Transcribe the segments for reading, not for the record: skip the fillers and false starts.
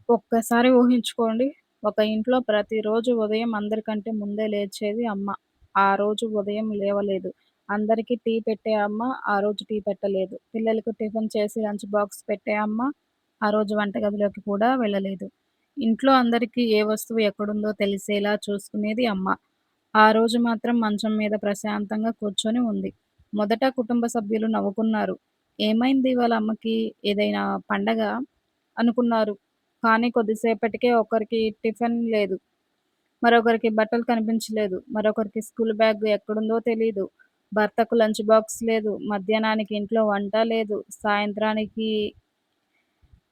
ఒక్కసారి ఊహించుకోండి. ఒక ఇంట్లో ప్రతిరోజు ఉదయం అందరికంటే ముందే లేచేది అమ్మ. ఆ రోజు ఉదయం లేవలేదు. అందరికీ టీ పెట్టే అమ్మ, ఆ రోజు టీ పెట్టలేదు. పిల్లలకు టిఫిన్ చేసి లంచ్ బాక్స్ పెట్టే అమ్మ, ఆ రోజు వంటగదిలోకి కూడా వెళ్ళలేదు. ఇంట్లో అందరికీ ఏ వస్తువు ఎక్కడుందో తెలిసేలా చూసుకునేది అమ్మ. ఆ రోజు మాత్రం మంచం మీద ప్రశాంతంగా కూర్చొని ఉంది. మొదట కుటుంబ సభ్యులు నవ్వుకున్నారు. "ఏమైంది ఇవాళ అమ్మకి? ఏదైనా పండగా?" అనుకున్నారు. కానీ కొద్దిసేపటికే ఒకరికి టిఫిన్ లేదు. మరొకరికి బట్టలు కనిపించలేదు. మరొకరికి స్కూల్ బ్యాగ్ ఎక్కడుందో తెలీదు. భర్తకు లంచ్ బాక్స్ లేదు. మధ్యాహ్నానికి ఇంట్లో వంట లేదు. సాయంత్రానికి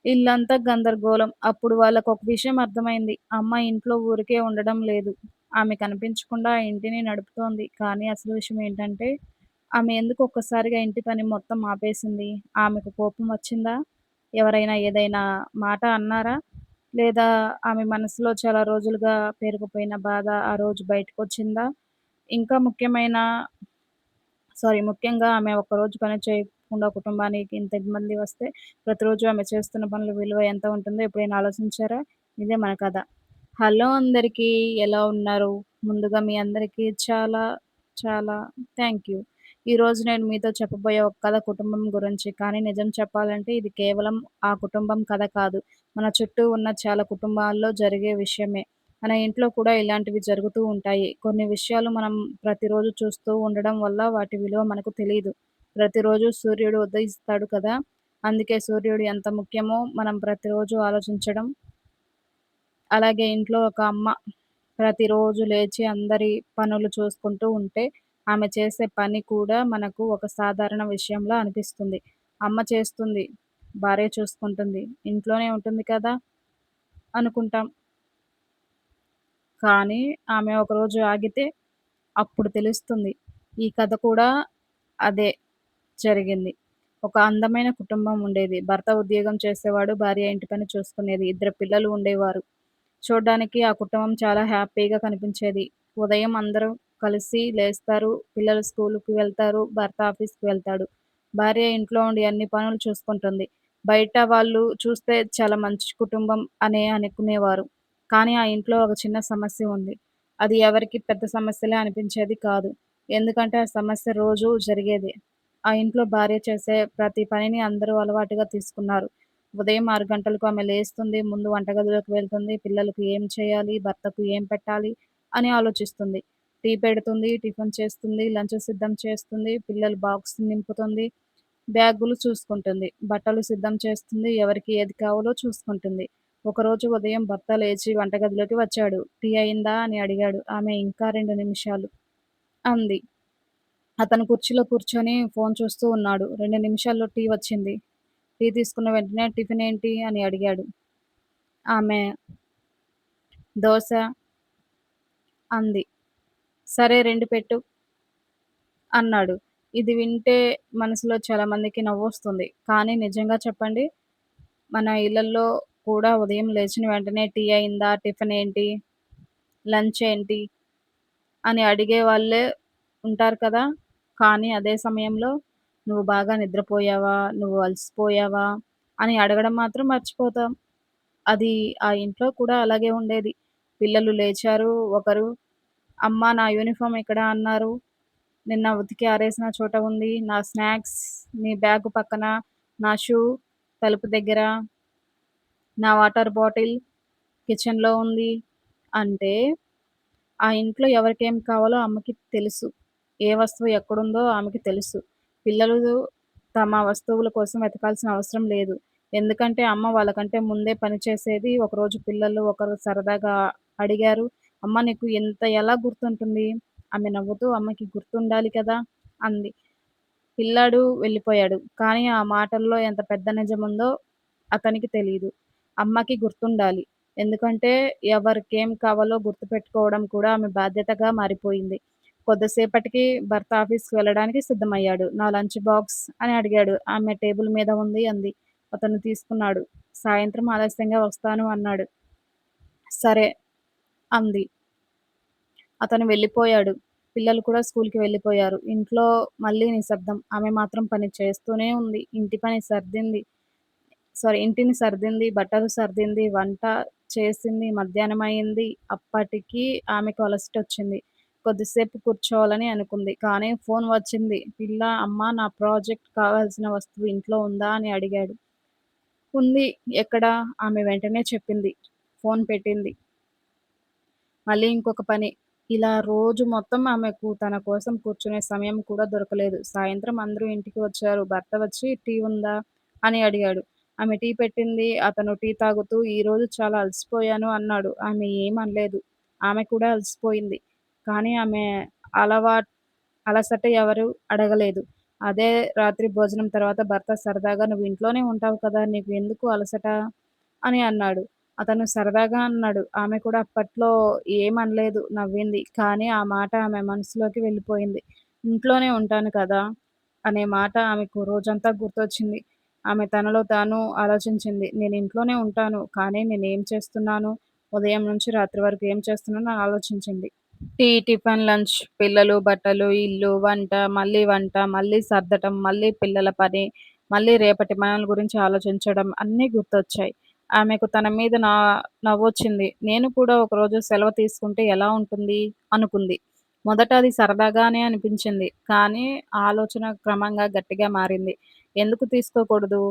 ఇల్లంతా గందరగోళం. అప్పుడు వాళ్ళకొక విషయం అర్థమైంది. అమ్మ ఇంట్లో ఊరికే ఉండడం లేదు. ఆమె కనిపించకుండా ఆ ఇంటిని నడుపుతోంది. కానీ అసలు విషయం ఏంటంటే, ఆమె ఎందుకు ఒక్కసారిగా ఇంటి పని మొత్తం ఆపేసింది? ఆమెకు కోపం వచ్చిందా? ఎవరైనా ఏదైనా మాట అన్నారా? లేదా ఆమె మనసులో చాలా రోజులుగా పేరుకుపోయిన బాధ ఆ రోజు బయటకొచ్చిందా? ఇంకా ముఖ్యంగా ఆమె ఒక్కరోజు పని చేయకుండా కుటుంబానికి ఇంత ఇబ్బంది వస్తే, ప్రతిరోజు ఆమె చేస్తున్న పనుల విలువ ఎంత ఉంటుందో ఎప్పుడైనా ఆలోచించారా? ఇదే మన కథ. హలో అందరికీ. ఎలా ఉన్నారు? ముందుగా మీ అందరికీ చాలా, చాలా థ్యాంక్ యూ. ఈరోజు నేను మీతో చెప్పబోయే ఒక కథ కుటుంబం గురించి. కానీ నిజం చెప్పాలంటే ఇది కేవలం ఆ కుటుంబం కథ కాదు. మన చుట్టూ ఉన్న చాలా కుటుంబాల్లో జరిగే విషయమే. మన ఇంట్లో కూడా ఇలాంటివి జరుగుతూ ఉంటాయి. కొన్ని విషయాలు మనం ప్రతిరోజు చూస్తూ ఉండడం వల్ల వాటి విలువ మనకు తెలీదు. ప్రతిరోజు సూర్యుడు ఉదయిస్తాడు కదా! అందుకే సూర్యుడు ఎంత ముఖ్యమో మనం ప్రతిరోజు ఆలోచించడం. అలాగే ఇంట్లో ఒక అమ్మ ప్రతిరోజు లేచి అందరి పనులు చూసుకుంటూ ఉంటే, ఆమె చేసే పని కూడా మనకు ఒక సాధారణ విషయంలా అనిపిస్తుంది. అమ్మ చేస్తుంది, భార్య చూసుకుంటుంది, ఇంట్లోనే ఉంటుంది కదా! అనుకుంటాం. కానీ ఆమె ఒకరోజు ఆగితే అప్పుడు తెలుస్తుంది. ఈ కథ కూడా అదే జరిగింది. ఒక అందమైన కుటుంబం ఉండేది. భర్త ఉద్యోగం చేసేవాడు, భార్య ఇంటి పని చూసుకునేది. ఇద్దరు పిల్లలు ఉండేవారు. చూడ్డానికి ఆ కుటుంబం చాలా హ్యాపీగా కనిపించేది. ఉదయం అందరూ కలిసి లేస్తారు. పిల్లలు స్కూలుకి వెళ్తారు. భర్త ఆఫీస్‌కి వెళ్తాడు. భార్య ఇంట్లో ఉండి అన్ని పనులు చూసుకుంటుంది. బయట వాళ్ళు చూస్తే చాలా మంచి కుటుంబం అనే అనుకునేవారు. కానీ ఆ ఇంట్లో ఒక చిన్న సమస్య ఉంది. అది ఎవరికీ పెద్ద సమస్యలే అనిపించేది కాదు. ఎందుకంటే ఆ సమస్య రోజూ జరిగేదే. ఆ ఇంట్లో భార్య చేసే ప్రతి పనిని అందరూ అలవాటుగా తీసుకున్నారు. ఉదయం 6 గంటలకు ఆమె లేస్తుంది. ముందు వంటగదిలోకి వెళ్తుంది. పిల్లలకు ఏం చేయాలి? భర్తకు ఏం పెట్టాలి? అని ఆలోచిస్తుంది. టీ పెడుతుంది, టిఫిన్ చేస్తుంది, లంచ్ సిద్ధం చేస్తుంది, పిల్లల బాక్స్ నింపుతుంది, బ్యాగులు చూసుకుంటుంది, బట్టలు సిద్ధం చేస్తుంది, ఎవరికి ఏది కావాలో చూసుకుంటుంది. ఒకరోజు ఉదయం భర్త లేచి వంటగదిలోకి వచ్చాడు. టీ అయిందా? అని అడిగాడు. ఆమె ఇంకా 2 నిమిషాలు అంది. అతను కుర్చీలో కూర్చొని ఫోన్ చూస్తూ ఉన్నాడు. 2 నిమిషాల్లో టీ వచ్చింది. టీ తీసుకున్న వెంటనే టిఫిన్ ఏంటి? అని అడిగాడు. ఆమె దోస అంది. సరే 2 పెట్టు అన్నాడు. ఇది వింటే మనసులో చాలా మందికి నవ్వొస్తుంది. కానీ నిజంగా చెప్పండి, మన ఇళ్లల్లో కూడా ఉదయం లేచిన వెంటనే టీ అయిందా? టిఫిన్ ఏంటి? లంచ్ ఏంటి? అని అడిగే వాళ్ళే ఉంటారు కదా! కానీ అదే సమయంలో "నువ్వు బాగా నిద్రపోయావా? నువ్వు అలసిపోయావా?" అని అడగడం మాత్రం మర్చిపోతాం. అది ఆ ఇంట్లో కూడా అలాగే ఉండేది. పిల్లలు లేచారు. ఒకరు "అమ్మా నా యూనిఫార్మ్ ఎక్కడ?" అన్నారు. "నిన్న ఉతికి ఆరేసిన చోట ఉంది. నా స్నాక్స్ నీ బ్యాగు పక్కన, నా షూ తలుపు దగ్గర, నా వాటర్ బాటిల్ కిచెన్‌లో ఉంది." అంటే ఆ ఇంట్లో ఎవరికేం కావాలో అమ్మకి తెలుసు. ఏ వస్తువు ఎక్కడుందో ఆమెకి తెలుసు. పిల్లలు తమ వస్తువుల కోసం వెతకాల్సిన అవసరం లేదు. ఎందుకంటే అమ్మ వాళ్ళకంటే ముందే పని చేసేది. ఒకరోజు పిల్లలు ఒకరు సరదాగా అడిగారు, "అమ్మ నీకు ఇంత ఎలా గుర్తుంటుంది?" ఆమె నవ్వుతూ, "అమ్మకి గుర్తుండాలి కదా!" అంది. పిల్లాడు వెళ్ళిపోయాడు. కానీ ఆ మాటల్లో ఎంత పెద్ద నిజముందో అతనికి తెలీదు. అమ్మకి గుర్తుండాలి. ఎందుకంటే ఎవరికేం కావాలో గుర్తుపెట్టుకోవడం కూడా ఆమె బాధ్యతగా మారిపోయింది. కొద్దిసేపటికి భర్త ఆఫీస్‌కి వెళ్ళడానికి సిద్ధమయ్యాడు. "నా లంచ్ బాక్స్" అని అడిగాడు. ఆమె "టేబుల్ మీద ఉంది" అంది. అతను తీసుకున్నాడు. "సాయంత్రం ఆలస్యంగా వస్తాను" అన్నాడు. "సరే" అంది. అతను వెళ్ళిపోయాడు. పిల్లలు కూడా స్కూలుకి వెళ్ళిపోయారు. ఇంట్లో మళ్ళీ నిశ్శబ్దం. ఆమె మాత్రం పని చేస్తూనే ఉంది. ఇంటి పని సర్దింది. ఇంటిని సర్దింది, బట్టలు సర్దింది, వంట చేసింది, మధ్యాహ్నమయింది. అప్పటికి ఆమెకు అలసటొచ్చింది. కొద్దిసేపు కూర్చోవాలని అనుకుంది. కానీ ఫోన్ వచ్చింది. అమ్మా నా ప్రాజెక్ట్ కావాల్సిన వస్తువు ఇంట్లో ఉందా?" అని అడిగాడు. "ఉంది. ఎక్కడ?" ఆమె వెంటనే చెప్పింది. ఫోన్ పెట్టింది. మళ్ళీ ఇంకొక పని. ఇలా రోజు మొత్తం ఆమెకు తన కోసం కూర్చునే సమయం కూడా దొరకలేదు. సాయంత్రం అందరూ ఇంటికి వచ్చారు. భర్త వచ్చి "టీ ఉందా?" అని అడిగాడు. ఆమె టీ పెట్టింది. అతను టీ తాగుతూ "ఈరోజు చాలా అలసిపోయాను" అన్నాడు. ఆమె ఏమనలేదు. ఆమె కూడా అలసిపోయింది. కానీ ఆమె అలవా అలసట ఎవరు అడగలేదు. అదే రాత్రి భోజనం తర్వాత భర్త సరదాగా "నువ్వు ఇంట్లోనే ఉంటావు కదా! నీకు ఎందుకు అలసట?" అని అన్నాడు. అతను సరదాగా అన్నాడు. ఆమె కూడా అప్పట్లో ఏమనలేదు. నవ్వింది. కానీ ఆ మాట ఆమె మనసులోకి వెళ్ళిపోయింది. ఇంట్లోనే ఉంటాను కదా! అనే మాట ఆమెకు రోజంతా గుర్తొచ్చింది. ఆమె తనలో తాను ఆలోచించింది. నేను ఇంట్లోనే ఉంటాను. కానీ నేనేం చేస్తున్నాను? ఉదయం నుంచి రాత్రి వరకు ఏం చేస్తున్నానో ఆలోచించింది. టీ, టిఫిన్, లంచ్, పిల్లలు, బట్టలు, ఇల్లు, వంట, మళ్ళీ సర్దటం, మళ్ళీ పిల్లల పని, మళ్ళీ రేపటి మనల గురించి ఆలోచించడం అన్నీ గుర్తొచ్చాయి. ఆమెకు తన మీద నవ్వొచ్చింది. నేను కూడా ఒకరోజు సెలవు తీసుకుంటే ఎలా ఉంటుంది? అనుకుంది. మొదట అది సరదాగానే అనిపించింది. కానీ ఆ ఆలోచన క్రమంగా గట్టిగా మారింది. ఎందుకు తీసుకోకూడదు?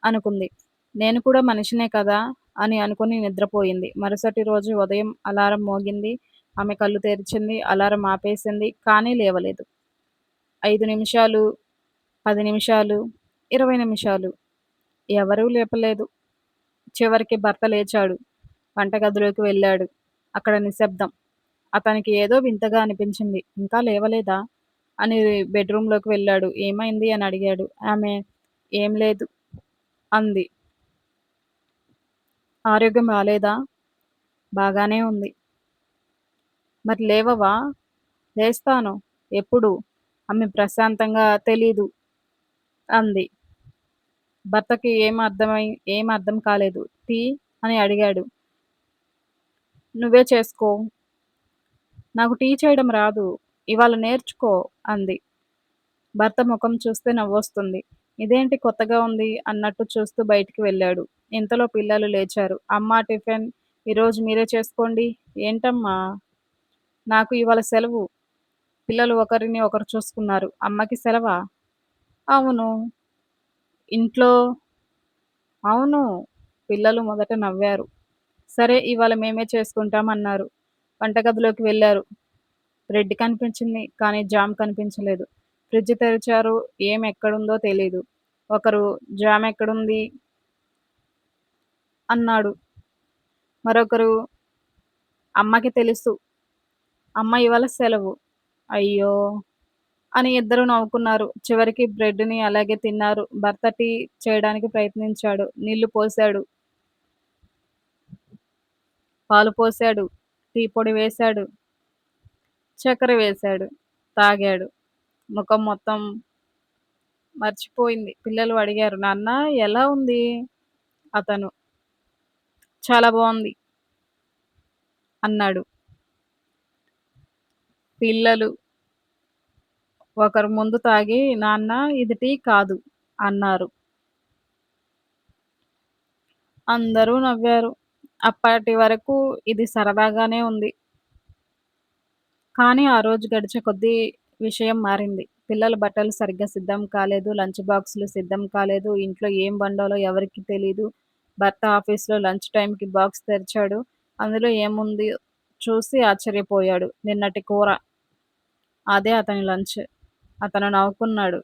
అనుకుంది. నేను కూడా మనిషినే కదా! అని అనుకుని నిద్రపోయింది. మరుసటి రోజు ఉదయం అలారం మోగింది. ఆమె కళ్ళు తెరిచింది. అలారం ఆపేసింది. కానీ లేవలేదు. 5 నిమిషాలు, 10 నిమిషాలు, 20 నిమిషాలు. ఎవరూ లేపలేదు. చివరికి భర్త లేచాడు. వంటగదిలోకి వెళ్ళాడు. అక్కడ నిశ్శబ్దం. అతనికి ఏదో వింతగా అనిపించింది. ఇంకా లేవలేదా? అని బెడ్‌రూమ్‌లోకి వెళ్ళాడు. ఏమైంది? అని అడిగాడు. ఆమె "ఏం లేదు" అంది. "ఆరోగ్యం బాలేదా?" "బాగానే ఉంది." "మరి లేవవా?" "లేస్తాను." "ఎప్పుడు?" ఆమె ప్రశాంతంగా "తెలీదు" అంది. భర్తకి ఏం అర్థం కాలేదు. "టీ?" అని అడిగాడు. "నువ్వే చేసుకో." "నాకు టీ చేయడం రాదు." "ఇవాళ నేర్చుకో" అంది. భర్త ముఖం చూస్తే నవ్వొస్తుంది. ఇదేంటి కొత్తగా ఉంది అన్నట్టు చూస్తూ బయటికి వెళ్ళాడు. ఇంతలో పిల్లలు లేచారు. "అమ్మా టిఫిన్ ఈరోజు మీరే చేసుకోండి." "ఏంటమ్మా?" "నాకు ఇవాళ సెలవు." పిల్లలు ఒకరిని ఒకరు చూసుకున్నారు. "అమ్మకి సెలవా?" "అవును." "ఇంట్లో?" "అవును." పిల్లలు మొదట నవ్వారు. "సరే ఇవాళ మేమే చేసుకుంటాం" అన్నారు. వంటగదిలోకి వెళ్లారు. బ్రెడ్ కనిపించింది. కానీ జామ్ కనిపించలేదు. ఫ్రిడ్జ్ తెరిచారు. ఏం ఎక్కడుందో తెలీదు. ఒకరు "జామ్ ఎక్కడుంది?" అన్నాడు. మరొకరు "అమ్మకి తెలుసు. అమ్మ ఇవాళ సెలవు." "అయ్యో!" అని ఇద్దరూ నవ్వుకున్నారు. చివరికి బ్రెడ్‌ని అలాగే తిన్నారు. భర్త టీ చేయడానికి ప్రయత్నించాడు. నీళ్లు పోశాడు. పాలు పోశాడు. టీ పొడి వేశాడు. చక్కెర వేశాడు. తాగాడు. ముఖం మొత్తం మర్చిపోయింది. పిల్లలు అడిగారు, "నాన్న ఎలా ఉంది?" అతను "చాలా బావుంది" అన్నాడు. పిల్లలు ఒకరు ముందు తాగి, "నాన్న ఇది టీ కాదు" అన్నారు. అందరూ నవ్వారు. అప్పటి వరకు ఇది సరదాగానే ఉంది. కానీ ఆ రోజు గడిచే కొద్దీ విషయం మారింది. పిల్లల బట్టలు సరిగ్గా సిద్ధం కాలేదు. లంచ్ బాక్సులు సిద్ధం కాలేదు. ఇంట్లో ఏం వండాలో ఎవరికీ తెలీదు. భర్త ఆఫీస్‌లో లంచ్ టైమ్‌కి బాక్స్ తెరిచాడు. అందులో ఏముంది చూసి ఆశ్చర్యపోయాడు. నిన్నటి కూర. అదే అతని లంచ్. అతను నవ్వుకున్నాడు.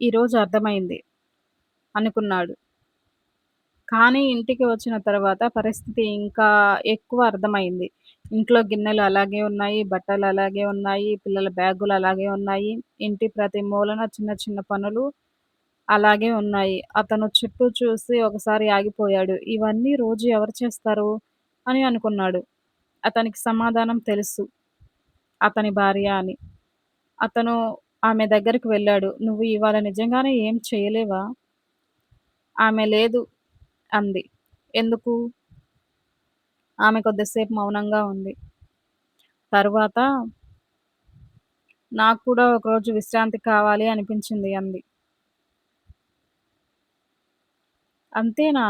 ఈరోజు అర్థమైంది అనుకున్నాడు. కానీ ఇంటికి వచ్చిన తర్వాత పరిస్థితి ఇంకా ఎక్కువ అర్థమైంది. ఇంట్లో గిన్నెలు అలాగే ఉన్నాయి, బట్టలు అలాగే ఉన్నాయి, పిల్లల బ్యాగులు అలాగే ఉన్నాయి. ఇంటి ప్రతి మూలన చిన్న చిన్న పనులు అలాగే ఉన్నాయి. అతను చుట్టూ చూసి ఒకసారి ఆగిపోయాడు. ఇవన్నీ రోజు ఎవరు చేస్తారు? అని అనుకున్నాడు. అతనికి సమాధానం తెలుసు. అతని భార్య అని. అతను ఆమె దగ్గరికి వెళ్ళాడు. "నువ్వు ఇవాళ నిజంగానే ఏం చేయలేవా?" ఆమె "లేదు" అంది. "ఎందుకు?" ఆమె కొద్దిసేపు మౌనంగా ఉంది. తరువాత "నాకు కూడా ఒకరోజు విశ్రాంతి కావాలి అనిపించింది" అంది. అంతేనా?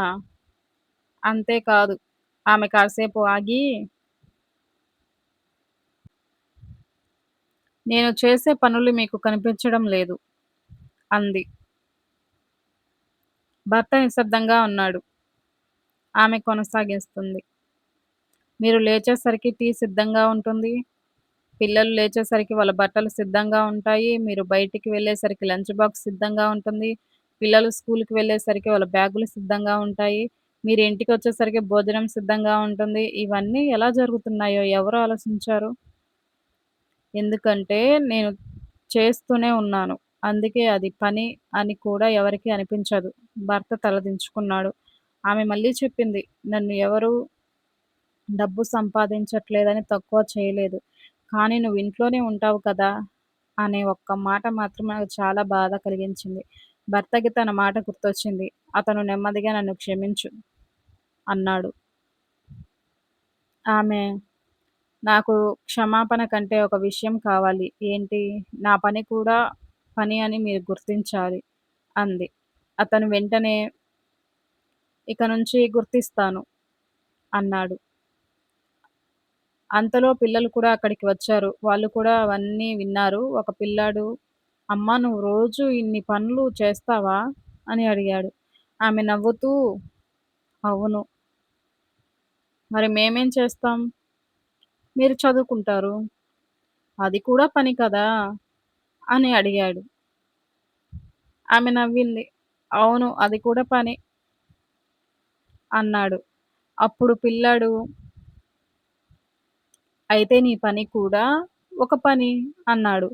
అంతే కాదు. ఆమె కాసేపు ఆగి, "నేను చేసే పనులు మీకు కనిపించడం లేదు" అంది. భర్త నిశ్శబ్దంగా ఉన్నాడు. ఆమె కొనసాగిస్తుంది. "మీరు లేచేసరికి టీ సిద్ధంగా ఉంటుంది. పిల్లలు లేచేసరికి వాళ్ళ బట్టలు సిద్ధంగా ఉంటాయి. మీరు బయటికి వెళ్ళేసరికి లంచ్ బాక్స్ సిద్ధంగా ఉంటుంది. పిల్లలు స్కూలుకి వెళ్ళేసరికి వాళ్ళ బ్యాగులు సిద్ధంగా ఉంటాయి. మీరు ఇంటికొచ్చేసరికి భోజనం సిద్ధంగా ఉంటుంది. ఇవన్నీ ఎలా జరుగుతున్నాయో ఎవరు ఆలోచించారు? ఎందుకంటే నేను చేస్తూనే ఉన్నాను. అందుకే అది పని అని కూడా ఎవరికీ అనిపించదు." భర్త తలదించుకున్నాడు. ఆమె మళ్ళీ చెప్పింది, "నన్ను ఎవరు డబ్బు సంపాదించట్లేదని తక్కువ చేయలేదు. కానీ నువ్వు ఇంట్లోనే ఉంటావు కదా!" అనే ఒక్క మాట మాత్రం నాకు చాలా బాధ కలిగించింది. భర్తకి తన మాట గుర్తొచ్చింది. అతను నెమ్మదిగా "నన్ను క్షమించు" అన్నాడు. ఆమె, "నాకు క్షమాపణ కంటే ఒక విషయం కావాలి." "ఏంటి?" "నా పని కూడా పని అని మీరు గుర్తించాలి" అంది. అతను వెంటనే "ఇక నుంచి గుర్తిస్తాను" అన్నాడు. అంతలో పిల్లలు కూడా అక్కడికి వచ్చారు. వాళ్ళు కూడా అవన్నీ విన్నారు. ఒక పిల్లాడు, "అమ్మా! నువ్వు రోజు ఇన్ని పనులు చేస్తావా?" అని అడిగాడు. ఆమె నవ్వుతూ, "అవును. మరి మేమేం చేస్తాం?" "మీరు చదువుకుంటారు." "అది కూడా పని కదా!" అని అడిగాడు. ఆమె నవ్వింది. "అవును. అది కూడా పనే" అన్నాడు. అప్పుడు పిల్లాడు, "అయితే నీ పని కూడా ఒక పని" అన్నాడు.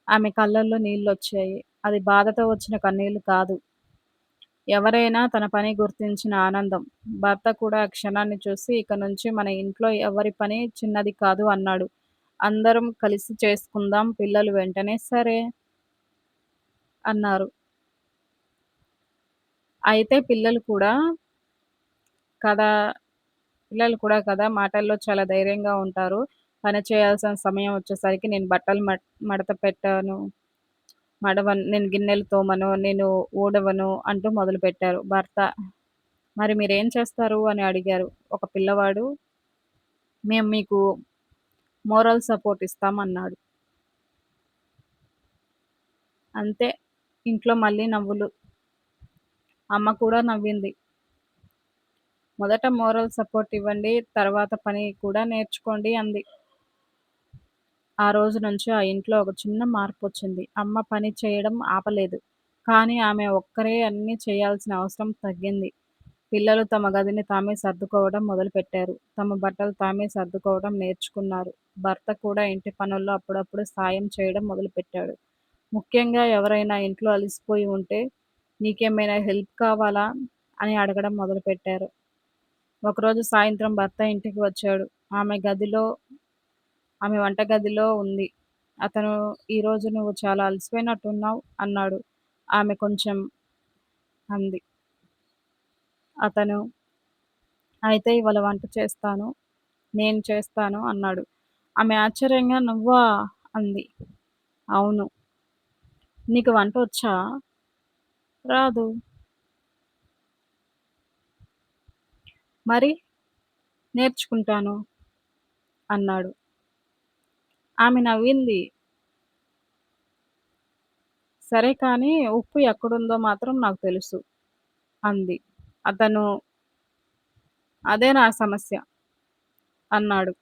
ఆమె కళ్ళల్లో నీళ్లొచ్చాయి. అది బాధతో వచ్చిన కన్నీళ్లు కాదు. ఎవరైనా తన పని గుర్తించిన ఆనందం. భర్త కూడా ఆ క్షణాన్ని చూసి, "ఇక నుంచి మన ఇంట్లో ఎవరి పని చిన్నది కాదు" అన్నాడు. "అందరం కలిసి చేసుకుందాం." పిల్లలు వెంటనే "సరే" అన్నారు. అయితే కదా పిల్లలు కూడా మాటల్లో చాలా ధైర్యంగా ఉంటారు. పని చేయాల్సిన సమయం వచ్చేసరికి నేను బట్టలు మడత పెట్టను, నేను గిన్నెలు తోమను, నేను ఊడవను అంటూ మొదలుపెట్టారు. భర్త, "మరి మీరేం చేస్తారు?" అని అడిగారు. ఒక పిల్లవాడు, "మేము మీకు మోరల్ సపోర్ట్ ఇస్తాం" అన్నాడు. అంతే. ఇంట్లో మళ్ళీ నవ్వులు. అమ్మ కూడా నవ్వింది. "మొదట మోరల్ సపోర్ట్ ఇవ్వండి. తర్వాత పని కూడా నేర్చుకోండి" అంది. ఆ రోజు నుంచి ఆ ఇంట్లో ఒక చిన్న మార్పొచ్చింది. అమ్మ పని చేయడం ఆపలేదు. కానీ ఆమె ఒక్కరే అన్నీ చేయాల్సిన అవసరం తగ్గింది. పిల్లలు తమ గదిని తామే సర్దుకోవడం మొదలుపెట్టారు. తమ బట్టలు తామే సర్దుకోవడం నేర్చుకున్నారు. భర్త కూడా ఇంటి పనుల్లో అప్పుడప్పుడు సాయం చేయడం మొదలుపెట్టాడు. ముఖ్యంగా ఎవరైనా ఇంట్లో అలసిపోయి ఉంటే, "నీకేమైనా హెల్ప్ కావాలా?" అని అడగడం మొదలుపెట్టారు. ఒకరోజు సాయంత్రం భర్త ఇంటికి వచ్చాడు. ఆమె వంటగదిలో ఉంది. అతను, "ఈరోజు నువ్వు చాలా అలసిపోయినట్టున్నావు" అన్నాడు. ఆమె కొంచెం అంది. అతను, "అయితే ఇవాళ వంట చేస్తాను. నేను చేస్తాను" అన్నాడు. ఆమె ఆశ్చర్యంగా, "నువ్వా?" అంది. "అవును." "నీకు వంటొచ్చా?" "రాదు." "మరి?" "నేర్చుకుంటాను" అన్నాడు. ఆమె నవ్వింది. "సరే కానీ ఉప్పు ఎక్కడుందో మాత్రం నాకు తెలుసు" అంది. అతను, "అదే నా సమస్య" అన్నాడు.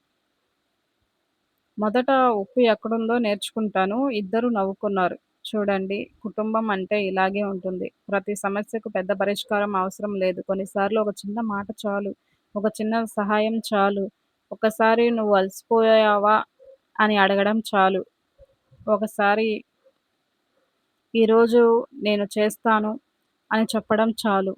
"మొదట ఉప్పు ఎక్కడుందో నేర్చుకుంటాను." ఇద్దరూ నవ్వుకున్నారు. చూడండి, కుటుంబం అంటే ఇలాగే ఉంటుంది. ప్రతి సమస్యకు పెద్ద పరిష్కారం అవసరం లేదు. కొన్నిసార్లు ఒక చిన్న మాట చాలు. ఒక చిన్న సహాయం చాలు. ఒకసారి "నువ్వు అలసిపోయావా?" అని అడగడం చాలు. ఒకసారి "ఈరోజు నేను చేస్తాను" అని చెప్పడం చాలు.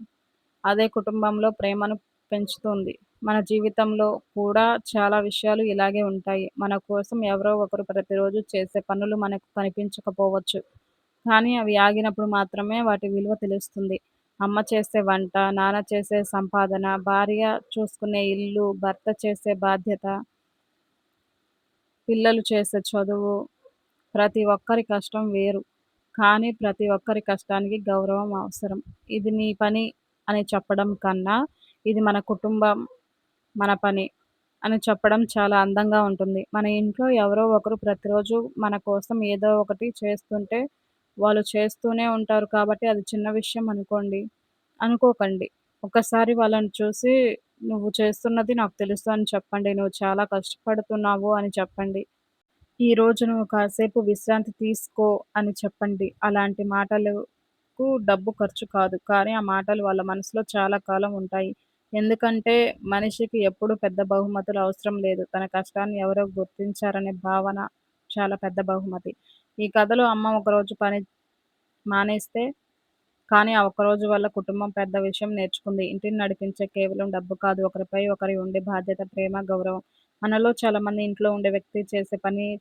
అదే కుటుంబంలో ప్రేమను పెంచుతుంది. మన జీవితంలో కూడా చాలా విషయాలు ఇలాగే ఉంటాయి. మన కోసం ఎవరో ఒకరు ప్రతిరోజు చేసే పనులు మనకు కనిపించకపోవచ్చు. కానీ అవి ఆగినప్పుడు మాత్రమే వాటి విలువ తెలుస్తుంది. అమ్మ చేసే వంట, నాన్న చేసే సంపాదన, భార్య చూసుకునే ఇల్లు, భర్త చేసే బాధ్యత, పిల్లలు చేసే చదువు, ప్రతి ఒక్కరి కష్టం వేరు. కానీ ప్రతి ఒక్కరి కష్టానికి గౌరవం అవసరం. ఇది నీ పని అని చెప్పడం కన్నా, ఇది మన కుటుంబం, మన పని అని చెప్పడం చాలా అందంగా ఉంటుంది. మన ఇంట్లో ఎవరో ఒకరు ప్రతిరోజు మన కోసం ఏదో ఒకటి చేస్తుంటే, వాళ్ళు చేస్తూనే ఉంటారు కాబట్టి అది చిన్న విషయం అనుకోకండి. ఒక్కసారి వాళ్ళని చూసి, "నువ్వు చేస్తున్నది నాకు తెలుసు" అని చెప్పండి. "నువ్వు చాలా కష్టపడుతున్నావు" అని చెప్పండి. "ఈరోజు నువ్వు కాసేపు విశ్రాంతి తీసుకో" అని చెప్పండి. అలాంటి మాటలకు డబ్బు ఖర్చు కాదు. కానీ ఆ మాటలు వాళ్ళ మనసులో చాలా కాలం ఉంటాయి. ఎందుకంటే మనిషికి ఎప్పుడు పెద్ద బహుమతులు అవసరం లేదు. తన కష్టాన్ని ఎవరో గుర్తించారనే భావన చాలా పెద్ద బహుమతి. ఈ కథలో అమ్మ ఒకరోజు పని మానేస్తే కానీ ఆ ఒక్కరోజు వల్ల కుటుంబం పెద్ద విషయం నేర్చుకుంది. ఇంటిని నడిపించే కేవలం డబ్బు కాదు. ఒకరిపై ఒకరి ఉండే బాధ్యత, ప్రేమ, గౌరవం. మనలో చాలామంది ఇంట్లో ఉండే వ్యక్తి చేసే పని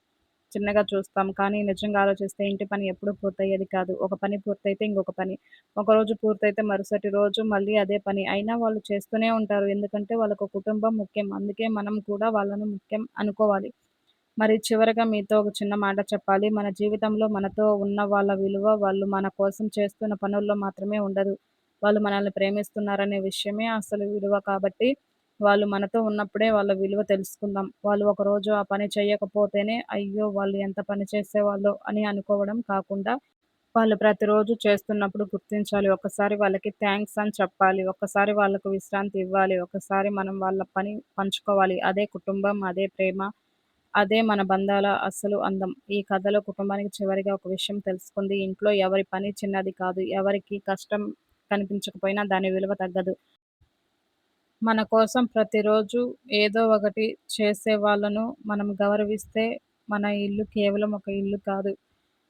చిన్నగా చూస్తాం. కానీ నిజంగా ఆలోచిస్తే ఇంటి పని ఎప్పుడూ పూర్తయ్యేది కాదు. ఒక పని పూర్తయితే ఇంకొక పని. ఒకరోజు పూర్తయితే మరుసటి రోజు మళ్ళీ అదే పని. అయినా వాళ్ళు చేస్తూనే ఉంటారు. ఎందుకంటే వాళ్ళకు కుటుంబం ముఖ్యం. అందుకే మనం కూడా వాళ్ళను ముఖ్యం అనుకోవాలి. మరి చివరగా మీతో ఒక చిన్న మాట చెప్పాలి. మన జీవితంలో మనతో ఉన్న వాళ్ళ విలువ వాళ్ళు మన కోసం చేస్తున్న పనుల్లో మాత్రమే ఉండదు. వాళ్ళు మనల్ని ప్రేమిస్తున్నారనే విషయమే అసలు విలువ కాబట్టి, వాళ్ళు మనతో ఉన్నప్పుడే వాళ్ళ విలువ తెలుసుకుందాం. వాళ్ళు ఒకరోజు ఆ పని చేయకపోతేనే, అయ్యో! వాళ్ళు ఎంత పని చేసేవాళ్ళో అని అనుకోవడం కాకుండా, వాళ్ళు ప్రతిరోజు చేస్తున్నప్పుడు గుర్తించాలి. ఒక్కసారి వాళ్ళకి థాంక్స్ అని చెప్పాలి. ఒక్కసారి వాళ్ళకు విశ్రాంతి ఇవ్వాలి. ఒక్కసారి మనం వాళ్ళ పని పంచుకోవాలి. అదే కుటుంబం, అదే ప్రేమ, అదే మన బంధాల అసలు అందం. ఈ కథలో కుటుంబానికి చివరిగా ఒక విషయం తెలుసుకుంది. ఇంట్లో ఎవరి పని చిన్నది కాదు. ఎవరికి కష్టం కనిపించకపోయినా దాని విలువ తగ్గదు. మన కోసం ప్రతిరోజు ఏదో ఒకటి చేసే వాళ్ళను మనం గౌరవిస్తే మన ఇల్లు కేవలం ఒక ఇల్లు కాదు.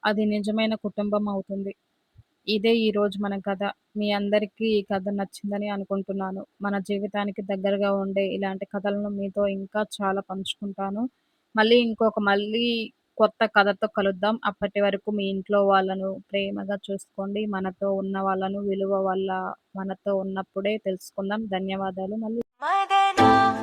అది నిజమైన కుటుంబం అవుతుంది. ఇదే ఈరోజు మన కథ. మీ అందరికీ ఈ కథ నచ్చిందని అనుకుంటున్నాను. మన జీవితానికి దగ్గరగా ఉండే ఇలాంటి కథలను మీతో ఇంకా చాలా పంచుకుంటాను. మళ్ళీ కొత్త కథతో కలుద్దాం. అప్పటి వరకు మీ ఇంట్లో వాళ్ళను ప్రేమగా చూసుకోండి. మనతో ఉన్న వాళ్ళను విలువ మనతో ఉన్నప్పుడే తెలుసుకుందాం. ధన్యవాదాలు. మళ్ళీ మదనా